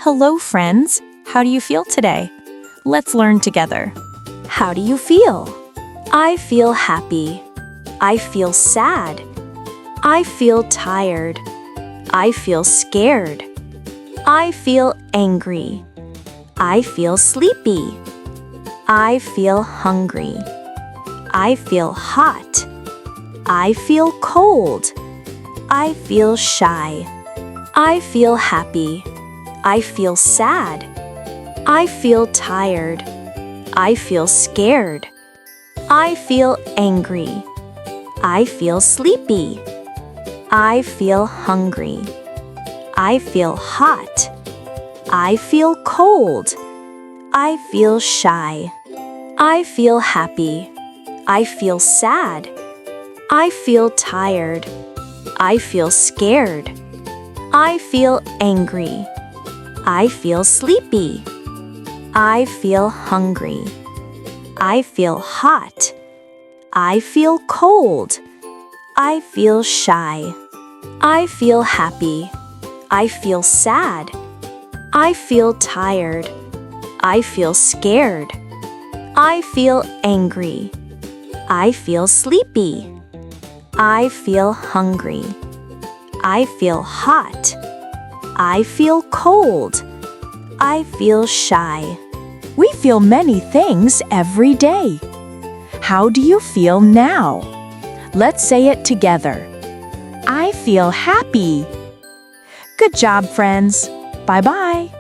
Hello, friends. How do you feel today? Let's learn together. How do you feel? I feel happy. I feel sad. I feel tired. I feel scared. I feel angry. I feel sleepy. I feel hungry. I feel hot. I feel cold. I feel shy. I feel happy. I feel sad. I feel tired. I feel scared. I feel angry. I feel sleepy. I feel hungry. I feel hot. I feel cold. I feel shy. I feel happy. I feel sad. I feel tired. I feel scared. I feel angry. I feel sleepy. I feel hungry. I feel hot. I feel cold. I feel shy. I feel happy. I feel sad. I feel tired. I feel scared. I feel angry. I feel sleepy. I feel hungry. I feel hot. I feel cold. I feel shy. We feel many things every day. How do you feel now? Let's say it together. I feel happy. Good job, friends. Bye-bye.